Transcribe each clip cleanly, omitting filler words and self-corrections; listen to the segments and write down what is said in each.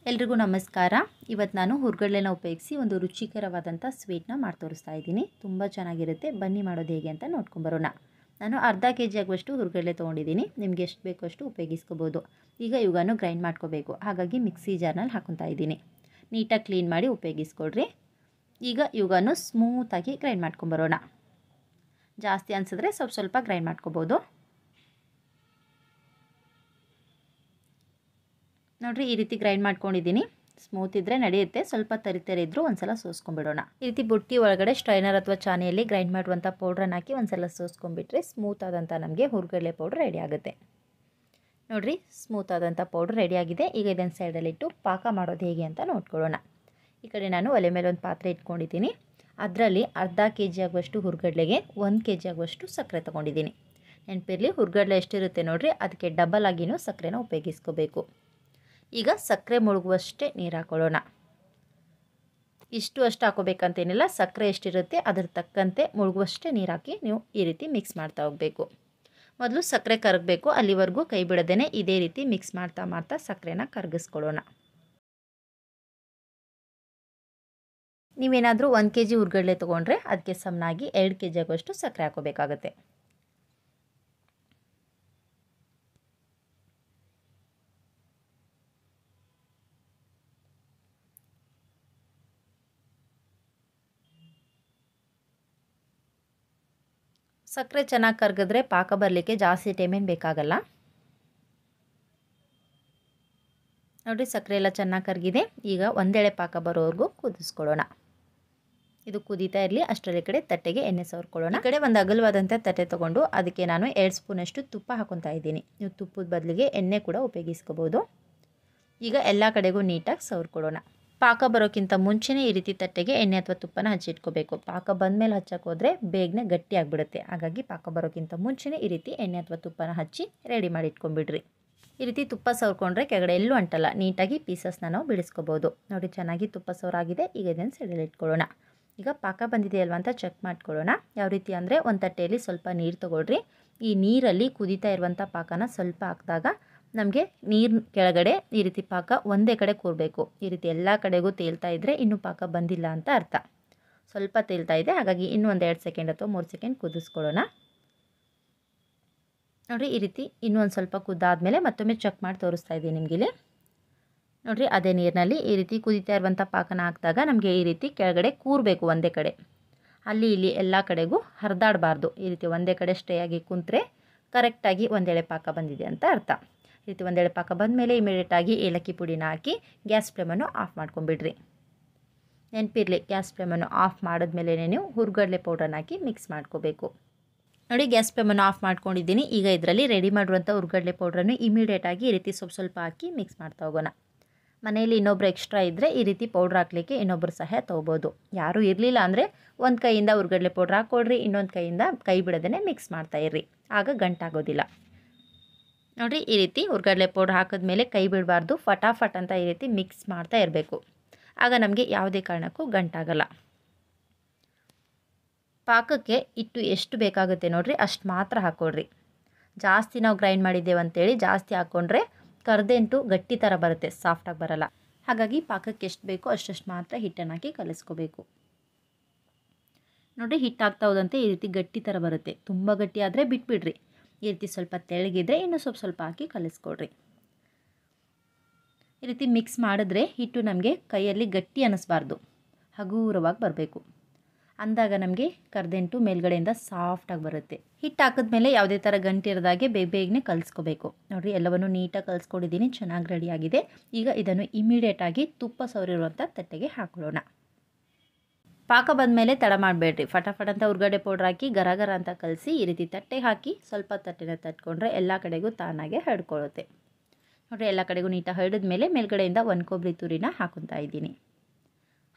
ಎಲ್ರಿಗೂ ನಮಸ್ಕಾರ. ಇವತ್ತು ನಾನು ಹುರ್ಗಡ್ಲೆನ ಉಪಯೋಗಿಸಿ ಒಂದು ರುಚಿಕರವಾದಂಥ ಸ್ವೀಟ್ನ ಮಾಡಿ ತೋರಿಸ್ತಾ ಇದ್ದೀನಿ. ತುಂಬ ಚೆನ್ನಾಗಿರುತ್ತೆ. ಬನ್ನಿ ಮಾಡೋದು ಹೇಗೆ ಅಂತ ನೋಡ್ಕೊಂಬರೋಣ. ನಾನು ಅರ್ಧ ಕೆಜಿ ಆಗುವಷ್ಟು ಹುರ್ಗಡ್ಲೆ ತೊಗೊಂಡಿದ್ದೀನಿ. ನಿಮಗೆ ಎಷ್ಟು ಬೇಕೋ ಅಷ್ಟು ಉಪಯೋಗಿಸ್ಕೋಬೋದು. ಈಗ ಇವುಗಳನ್ನು ಗ್ರೈಂಡ್ ಮಾಡ್ಕೋಬೇಕು. ಹಾಗಾಗಿ ಮಿಕ್ಸಿ ಜಾರ್ನಲ್ಲಿ ಹಾಕೊತಾ ಇದ್ದೀನಿ. ನೀಟಾಗಿ ಕ್ಲೀನ್ ಮಾಡಿ ಉಪಯೋಗಿಸ್ಕೊಡ್ರಿ. ಈಗ ಇವುಗಳನ್ನು ಸ್ಮೂತಾಗಿ ಗ್ರೈಂಡ್ ಮಾಡ್ಕೊಂಬರೋಣ. ಜಾಸ್ತಿ ಅನಿಸಿದ್ರೆ ಸ್ವಲ್ಪ ಗ್ರೈಂಡ್ ಮಾಡ್ಕೋಬೋದು. ನೋಡಿರಿ, ಈ ರೀತಿ ಗ್ರೈಂಡ್ ಮಾಡ್ಕೊಂಡಿದ್ದೀನಿ. ಸ್ಮೂತ್ ಇದ್ದರೆ ನಡೆಯುತ್ತೆ. ಸ್ವಲ್ಪ ತರಿತರಿ ಇದ್ದರೂ ಒಂದ್ಸಲ ಸೋಸ್ಕೊಂಡ್ಬಿಡೋಣ. ಈ ರೀತಿ ಬುಟ್ಟಿ ಒಳಗಡೆ ಸ್ಟ್ರೈನರ್ ಅಥವಾ ಚಾನೆಯಲ್ಲಿ ಗ್ರೈಂಡ್ ಮಾಡುವಂಥ ಪೌಡ್ರನ್ನ ಹಾಕಿ ಒಂದ್ಸಲ ಸೋಸ್ಕೊಂಡ್ಬಿಟ್ರೆ ಸ್ಮೂತ್ ಆದಂಥ ನಮಗೆ ಹುರ್ಗಡ್ಲೆ ಪೌಡ್ರ್ ರೆಡಿ ಆಗುತ್ತೆ. ನೋಡಿರಿ, ಸ್ಮೂತ್ ಆದಂಥ ಪೌಡ್ರ್ ರೆಡಿಯಾಗಿದೆ. ಈಗ ಇದನ್ನು ಸೈಡಲ್ಲಿಟ್ಟು ಪಾಕ ಮಾಡೋದು ಹೇಗೆ ಅಂತ ನೋಡ್ಕೊಳ್ಳೋಣ. ಈ ಕಡೆ ನಾನು ಒಲೆ ಮೇಲೆ ಒಂದು ಪಾತ್ರೆ ಇಟ್ಕೊಂಡಿದ್ದೀನಿ. ಅದರಲ್ಲಿ ಅರ್ಧ ಕೆಜಿ ಆಗುವಷ್ಟು ಹುರ್ಗಡ್ಲೆಗೆ 1 ಕೆಜಿ ಆಗುವಷ್ಟು ಸಕ್ಕರೆ ತೊಗೊಂಡಿದ್ದೀನಿ. ನೆನಪಿರಲಿ, ಹುರ್ಗಡ್ಲೆ ಎಷ್ಟಿರುತ್ತೆ ನೋಡಿರಿ, ಅದಕ್ಕೆ ಡಬಲ್ ಆಗಿನೂ ಸಕ್ಕರೆನ ಉಪಯೋಗಿಸ್ಕೋಬೇಕು. ಈಗ ಸಕ್ಕರೆ ಮುಳುಗುವಷ್ಟೇ ನೀರು ಹಾಕೊಳ್ಳೋಣ. ಅಷ್ಟು ಹಾಕೋಬೇಕಂತೇನಿಲ್ಲ. ಸಕ್ಕರೆ ಎಷ್ಟಿರುತ್ತೆ ಅದ್ರ ತಕ್ಕಂತೆ ಮುಳುಗುವಷ್ಟೇ ನೀರು ಹಾಕಿ ನೀವು ಈ ರೀತಿ ಮಿಕ್ಸ್ ಮಾಡ್ತಾ ಹೋಗಬೇಕು. ಮೊದಲು ಸಕ್ಕರೆ ಕರಗಬೇಕು. ಅಲ್ಲಿವರೆಗೂ ಕೈ ಬಿಡದೇನೆ ಇದೇ ರೀತಿ ಮಿಕ್ಸ್ ಮಾಡ್ತಾ ಸಕ್ಕರೆನ ಕರಗಿಸ್ಕೊಳ್ಳೋಣ. ನೀವೇನಾದರೂ 1 ಕೆಜಿ ಹುರ್ಗಡ್ಲೆ ತೊಗೊಂಡ್ರೆ ಅದಕ್ಕೆ ಸಮನಾಗಿ 2 ಕೆಜಿ ಆಗುವಷ್ಟು ಸಕ್ಕರೆ ಹಾಕೋಬೇಕಾಗತ್ತೆ. ಸಕ್ಕರೆ ಚೆನ್ನಾಗಿ ಕರಗಿದ್ರೆ ಪಾಕ ಬರಲಿಕ್ಕೆ ಜಾಸ್ತಿ ಟೈಮೇನು ಬೇಕಾಗಲ್ಲ. ನೋಡಿ, ಸಕ್ಕರೆ ಎಲ್ಲ ಚೆನ್ನಾಗಿ ಕರಗಿದೆ. ಈಗ ಒಂದೆಳೆ ಪಾಕ ಬರೋವರೆಗೂ ಕುದಿಸ್ಕೊಳ್ಳೋಣ. ಇದು ಕುದೀತಾ ಇರಲಿ. ಅಷ್ಟರಲ್ಲಿ ಕಡೆ ತಟ್ಟೆಗೆ ಎಣ್ಣೆ ಸವರ್ಕೊಳ್ಳೋಣ. ಈ ಕಡೆ ಒಂದು ಅಗಲವಾದಂಥ ತಟ್ಟೆ ತೊಗೊಂಡು ಅದಕ್ಕೆ ನಾನು 2 ಸ್ಪೂನಷ್ಟು ತುಪ್ಪ ಹಾಕೊತಾ ಇದ್ದೀನಿ. ನೀವು ತುಪ್ಪದ ಬದಲಿಗೆ ಎಣ್ಣೆ ಕೂಡ ಉಪಯೋಗಿಸ್ಕೋಬೋದು. ಈಗ ಎಲ್ಲ ಕಡೆಗೂ ನೀಟಾಗಿ ಸವರ್ಕೊಳ್ಳೋಣ. ಪಾಕ ಬರೋಕ್ಕಿಂತ ಮುಂಚೆನೇ ಈ ರೀತಿ ತಟ್ಟೆಗೆ ಎಣ್ಣೆ ಅಥವಾ ತುಪ್ಪನ ಹಚ್ಚಿಟ್ಕೋಬೇಕು. ಪಾಕ ಬಂದಮೇಲೆ ಹಚ್ಚಕ್ಕೆ ಹೋದರೆ ಬೇಗನೆ ಗಟ್ಟಿ ಆಗಿಬಿಡುತ್ತೆ. ಹಾಗಾಗಿ ಪಾಕ ಬರೋಕ್ಕಿಂತ ಮುಂಚೆನೇ ಈ ರೀತಿ ಎಣ್ಣೆ ಅಥವಾ ತುಪ್ಪನ ಹಚ್ಚಿ ರೆಡಿ ಮಾಡಿ ಇಟ್ಕೊಂಡ್ಬಿಡ್ರಿ. ಈ ರೀತಿ ತುಪ್ಪ ಸವರ್ಕೊಂಡ್ರೆ ಕೆಳಗಡೆ ಎಲ್ಲೂ ಅಂಟಲ್ಲ. ನೀಟಾಗಿ ಪೀಸಸ್ನ ನಾವು ಬಿಡಿಸ್ಕೋಬೋದು. ನೋಡಿ, ಚೆನ್ನಾಗಿ ತುಪ್ಪ ಸವರಾಗಿದೆ. ಈಗ ಇದನ್ನು ಸೈಡಲ್ಲಿ ಇಟ್ಕೊಳ್ಳೋಣ. ಈಗ ಪಾಕ ಬಂದಿದೆಯಲ್ವ ಅಂತ ಚೆಕ್ ಮಾಡ್ಕೊಳ್ಳೋಣ. ಯಾವ ರೀತಿ ಅಂದರೆ, ಒಂದು ತಟ್ಟೆಯಲ್ಲಿ ಸ್ವಲ್ಪ ನೀರು ತೊಗೊಳ್ರಿ. ಈ ನೀರಲ್ಲಿ ಕುದೀತಾ ಇರುವಂಥ ಪಾಕನ ಸ್ವಲ್ಪ ಹಾಕಿದಾಗ ನಮಗೆ ನೀರು ಕೆಳಗಡೆ ಈ ರೀತಿ ಪಾಕ ಒಂದೇ ಕಡೆ ಕೂರಬೇಕು. ಈ ರೀತಿ ಎಲ್ಲ ಕಡೆಗೂ ತೇಲ್ತಾ ಇದ್ದರೆ ಇನ್ನೂ ಪಾಕ ಬಂದಿಲ್ಲ ಅಂತ ಅರ್ಥ. ಸ್ವಲ್ಪ ತೇಲ್ತಾ ಇದೆ, ಹಾಗಾಗಿ ಇನ್ನೂ ಒಂದು 2 ಸೆಕೆಂಡ್ ಅಥವಾ 3 ಸೆಕೆಂಡ್ ಕುದಿಸ್ಕೊಳ್ಳೋಣ. ನೋಡಿರಿ, ಈ ರೀತಿ ಇನ್ನೂ ಒಂದು ಸ್ವಲ್ಪ ಕುದ್ದಾದಮೇಲೆ ಮತ್ತೊಮ್ಮೆ ಚೆಕ್ ಮಾಡಿ ತೋರಿಸ್ತಾ ಇದ್ದೀನಿ ನಿಮಗಿಲ್ಲಿ. ನೋಡಿರಿ, ಅದೇ ನೀರಿನಲ್ಲಿ ಈ ರೀತಿ ಕುದೀತಾ ಇರುವಂಥ ಪಾಕನ ಹಾಕಿದಾಗ ನಮಗೆ ಈ ರೀತಿ ಕೆಳಗಡೆ ಕೂರಬೇಕು ಒಂದೇ ಕಡೆ. ಅಲ್ಲಿ ಇಲ್ಲಿ ಎಲ್ಲ ಕಡೆಗೂ ಹರಿದಾಡಬಾರ್ದು. ಈ ರೀತಿ ಒಂದೇ ಕಡೆ ಸ್ಟೇ ಆಗಿ ಕುಂತ್ರೆ ಕರೆಕ್ಟಾಗಿ ಒಂದೆಳೆ ಪಾಕ ಬಂದಿದೆ ಅಂತ ಅರ್ಥ. ಈ ರೀತಿ ಒಂದೆಳೆ ಪಾಕ ಬಂದಮೇಲೆ ಇಮಿಡಿಯೇಟಾಗಿ ಏಲಕ್ಕಿ ಪುಡಿನ ಹಾಕಿ ಗ್ಯಾಸ್ ಫ್ಲೇಮನ್ನು ಆಫ್ ಮಾಡ್ಕೊಂಬಿಡ್ರಿ. ನೆನಪಿರಲಿ, ಗ್ಯಾಸ್ ಫ್ಲೇಮನ್ನು ಆಫ್ ಮಾಡಿದ್ಮೇಲೆ ನೀವು ಹುರ್ಗಡ್ಲೆ ಪೌಡ್ರನ್ನ ಹಾಕಿ ಮಿಕ್ಸ್ ಮಾಡ್ಕೋಬೇಕು. ನೋಡಿ, ಗ್ಯಾಸ್ ಫ್ಲೇಮನ್ನು ಆಫ್ ಮಾಡ್ಕೊಂಡಿದ್ದೀನಿ. ಈಗ ಇದರಲ್ಲಿ ರೆಡಿ ಮಾಡಿರುವಂಥ ಹುರ್ಗಡ್ಲೆ ಪೌಡ್ರನ್ನು ಇಮಿಡಿಯೇಟಾಗಿ ಈ ರೀತಿ ಸ್ವಲ್ಪ ಹಾಕಿ ಮಿಕ್ಸ್ ಮಾಡ್ತಾ ಹೋಗೋಣ. ಮನೆಯಲ್ಲಿ ಇನ್ನೊಬ್ರು ಎಕ್ಸ್ಟ್ರಾ ಇದ್ದರೆ ಈ ರೀತಿ ಪೌಡ್ರ್ ಹಾಕಲಿಕ್ಕೆ ಇನ್ನೊಬ್ಬರು ಸಹಾಯ ತೊಗೋಬೋದು. ಯಾರೂ ಇರಲಿಲ್ಲ ಅಂದರೆ ಒಂದು ಕೈಯಿಂದ ಹುರ್ಗಡ್ಲೆ ಪೌಡ್ರ್ ಹಾಕ್ಕೊಳ್ರಿ, ಇನ್ನೊಂದು ಕೈಯಿಂದ ಕೈ ಬಿಡದೇ ಮಿಕ್ಸ್ ಮಾಡ್ತಾಯಿರ್ರಿ. ಆಗ ಗಂಟಾಗೋದಿಲ್ಲ. ನೋಡಿರಿ, ಈ ರೀತಿ ಹುರ್ಗಡ್ಲೆ ಪೌಡ್ರ್ ಹಾಕಿದ್ಮೇಲೆ ಕೈ ಬಿಡಬಾರ್ದು. ಫಟಾಫಟ್ ಅಂತ ಈ ರೀತಿ ಮಿಕ್ಸ್ ಮಾಡ್ತಾ ಇರಬೇಕು. ಆಗ ನಮಗೆ ಯಾವುದೇ ಕಾರಣಕ್ಕೂ ಗಂಟಾಗಲ್ಲ. ಪಾಕಕ್ಕೆ ಹಿಟ್ಟು ಎಷ್ಟು ಬೇಕಾಗುತ್ತೆ ನೋಡಿರಿ, ಅಷ್ಟು ಮಾತ್ರ ಹಾಕ್ಕೊಳ್ರಿ. ಜಾಸ್ತಿ ನಾವು ಗ್ರೈಂಡ್ ಮಾಡಿದ್ದೇವೆ ಅಂತೇಳಿ ಜಾಸ್ತಿ ಹಾಕ್ಕೊಂಡ್ರೆ ಕರ್ದೆಂಟು ಗಟ್ಟಿ ಥರ ಬರುತ್ತೆ, ಸಾಫ್ಟಾಗಿ ಬರಲ್ಲ. ಹಾಗಾಗಿ ಪಾಕಕ್ಕೆ ಎಷ್ಟು ಬೇಕೋ ಅಷ್ಟಷ್ಟು ಮಾತ್ರ ಹಿಟ್ಟನ್ನು ಹಾಕಿ ಕಲಿಸ್ಕೋಬೇಕು. ನೋಡಿರಿ, ಹಿಟ್ಟು ಹಾಕ್ತಾ ಹೋದಂತೆ ಈ ರೀತಿ ಗಟ್ಟಿ ಥರ ಬರುತ್ತೆ. ತುಂಬ ಗಟ್ಟಿ ಆದರೆ ಬಿಟ್ಬಿಡ್ರಿ. ಈ ರೀತಿ ಸ್ವಲ್ಪ ತೆಳ್ಳಗಿದ್ರೆ ಇನ್ನೂ ಸ್ವಲ್ಪ ಹಾಕಿ ಕಲಿಸ್ಕೊಡ್ರಿ. ಈ ರೀತಿ ಮಿಕ್ಸ್ ಮಾಡಿದ್ರೆ ಹಿಟ್ಟು ನಮಗೆ ಕೈಯಲ್ಲಿ ಗಟ್ಟಿ ಅನ್ನಿಸ್ಬಾರ್ದು, ಹಗುರವಾಗಿ ಬರಬೇಕು. ಅಂದಾಗ ನಮಗೆ ಕರ್ದೆಂಟು ಮೇಲ್ಗಡೆಯಿಂದ ಸಾಫ್ಟಾಗಿ ಬರುತ್ತೆ. ಹಿಟ್ಟು ಹಾಕಿದ್ಮೇಲೆ ಯಾವುದೇ ಥರ ಗಂಟಿರದಾಗೆ ಬೇಗನೆ ಕಲಿಸ್ಕೋಬೇಕು. ನೋಡಿರಿ, ಎಲ್ಲವನ್ನು ನೀಟಾಗಿ ಕಲಿಸ್ಕೊಂಡಿದ್ದೀನಿ. ಚೆನ್ನಾಗಿ ರೆಡಿಯಾಗಿದೆ. ಈಗ ಇದನ್ನು ಇಮಿಡಿಯೇಟಾಗಿ ತುಪ್ಪ ಸವರಿರುವಂಥ ತಟ್ಟೆಗೆ ಹಾಕೊಳ್ಳೋಣ. ಪಾಕ ಬಂದಮೇಲೆ ತಡ ಮಾಡಬೇಡ್ರಿ. ಫಟಾಫಟ್ ಅಂತ ಹುರ್ಗಡ್ಲೆ ಪೌಡ್ರ್ ಹಾಕಿ ಗರ ಅಂತ ಕಲಸಿ ಈ ರೀತಿ ತಟ್ಟೆಗೆ ಹಾಕಿ ಸ್ವಲ್ಪ ತಟ್ಟೆನ ತಟ್ಕೊಂಡ್ರೆ ಎಲ್ಲ ಕಡೆಗೂ ತಾನಾಗೆ ಹರಡ್ಕೊಳ್ಳುತ್ತೆ. ನೋಡಿರಿ, ಎಲ್ಲ ಕಡೆಗೂ ನೀಟಾಗಿ ಹರಡಿದ ಮೇಲೆ ಮೇಲ್ಗಡೆಯಿಂದ 1 ಕೊಬ್ಬರಿ ತುರಿನ ಹಾಕೊತಾ ಇದ್ದೀನಿ.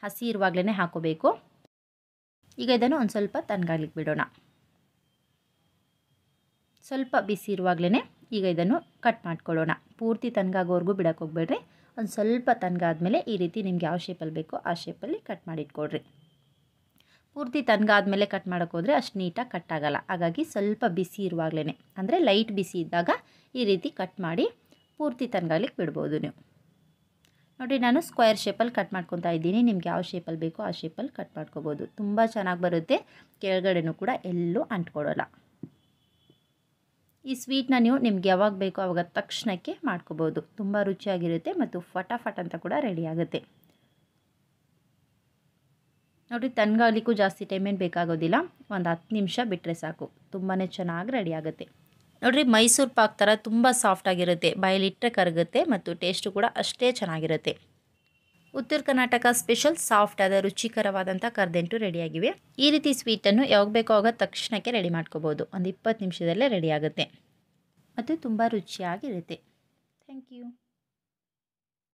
ಹಸಿ ಇರುವಾಗಲೇ ಹಾಕೋಬೇಕು. ಈಗ ಇದನ್ನು ಒಂದು ಸ್ವಲ್ಪ ತಣ್ಣಗಾಗ್ಲಿಕ್ಕೆ ಬಿಡೋಣ. ಸ್ವಲ್ಪ ಬಿಸಿ ಇರುವಾಗಲೇ ಈಗ ಇದನ್ನು ಕಟ್ ಮಾಡ್ಕೊಳ್ಳೋಣ. ಪೂರ್ತಿ ತಣ್ಣಗಾಗೋವರೆಗೂ ಬಿಡೋಕೆ ಹೋಗಬೇಡ್ರಿ. ಒಂದು ಸ್ವಲ್ಪ ತಣ್ಣಗಾದ್ಮೇಲೆ ಈ ರೀತಿ ನಿಮ್ಗೆ ಯಾವ ಶೇಪಲ್ಲಿ ಬೇಕೋ ಆ ಶೇಪಲ್ಲಿ ಕಟ್ ಮಾಡಿ ಇಟ್ಕೊಳ್ರಿ. ಪೂರ್ತಿ ತಣ್ಣಗಾದ್ಮೇಲೆ ಕಟ್ ಮಾಡೋಕ್ಕೆ ಹೋದರೆ ಅಷ್ಟು ನೀಟಾಗಿ ಕಟ್ ಆಗಲ್ಲ. ಹಾಗಾಗಿ ಸ್ವಲ್ಪ ಬಿಸಿ ಇರುವಾಗಲೇ, ಅಂದರೆ ಲೈಟ್ ಬಿಸಿ ಇದ್ದಾಗ ಈ ರೀತಿ ಕಟ್ ಮಾಡಿ ಪೂರ್ತಿ ತಣ್ಣಗಾಗ್ಲಿಕ್ಕೆ ಬಿಡ್ಬೋದು ನೀವು. ನೋಡಿ ನಾನು ಸ್ಕ್ವೇರ್ ಶೇಪಲ್ಲಿ ಕಟ್ ಮಾಡ್ಕೊತಾ ಇದ್ದೀನಿ. ನಿಮ್ಗೆ ಯಾವ ಶೇಪಲ್ಲಿ ಬೇಕೋ ಆ ಶೇಪಲ್ಲಿ ಕಟ್ ಮಾಡ್ಕೋಬೋದು. ತುಂಬ ಚೆನ್ನಾಗಿ ಬರುತ್ತೆ, ಕೆಳಗಡೆನೂ ಕೂಡ ಎಲ್ಲೂ ಅಂಟ್ಕೊಳ್ಳೋಲ್ಲ. ಈ ಸ್ವೀಟ್ನ ನೀವು ನಿಮ್ಗೆ ಯಾವಾಗ ಬೇಕೋ ಆವಾಗ ತಕ್ಷಣಕ್ಕೆ ಮಾಡ್ಕೋಬೋದು. ತುಂಬ ರುಚಿಯಾಗಿರುತ್ತೆ ಮತ್ತು ಫಟಾಫಟ್ ಅಂತ ಕೂಡ ರೆಡಿ ಆಗುತ್ತೆ. ನೋಡಿ ತಣ್ಣಗಾಗಲಿಕ್ಕೂ ಜಾಸ್ತಿ ಟೈಮೇನು ಬೇಕಾಗೋದಿಲ್ಲ, ಒಂದು 10 ನಿಮಿಷ ಬಿಟ್ಟರೆ ಸಾಕು, ತುಂಬಾ ಚೆನ್ನಾಗಿ ರೆಡಿ ಆಗುತ್ತೆ. ನೋಡಿರಿ ಮೈಸೂರು ಪಾಕ್ ಥರ ತುಂಬ ಸಾಫ್ಟಾಗಿರುತ್ತೆ, ಬಾಯಲ್ಲಿಟ್ಟರೆ ಕರಗುತ್ತೆ ಮತ್ತು ಟೇಸ್ಟು ಕೂಡ ಅಷ್ಟೇ ಚೆನ್ನಾಗಿರುತ್ತೆ. ಉತ್ತರ ಕರ್ನಾಟಕ ಸ್ಪೆಷಲ್ ಸಾಫ್ಟ್ ಆದ ರುಚಿಕರವಾದಂಥ ಕರದಂಟು ರೆಡಿಯಾಗಿವೆ. ಈ ರೀತಿ ಸ್ವೀಟನ್ನು ಯಾವಾಗ ಬೇಕೋ ಆವಾಗ ತಕ್ಷಣಕ್ಕೆ ರೆಡಿ ಮಾಡ್ಕೋಬೋದು. ಒಂದು 20 ನಿಮಿಷದಲ್ಲೇ ರೆಡಿ ಆಗುತ್ತೆ ಮತ್ತು ತುಂಬ ರುಚಿಯಾಗಿರುತ್ತೆ. Thank you.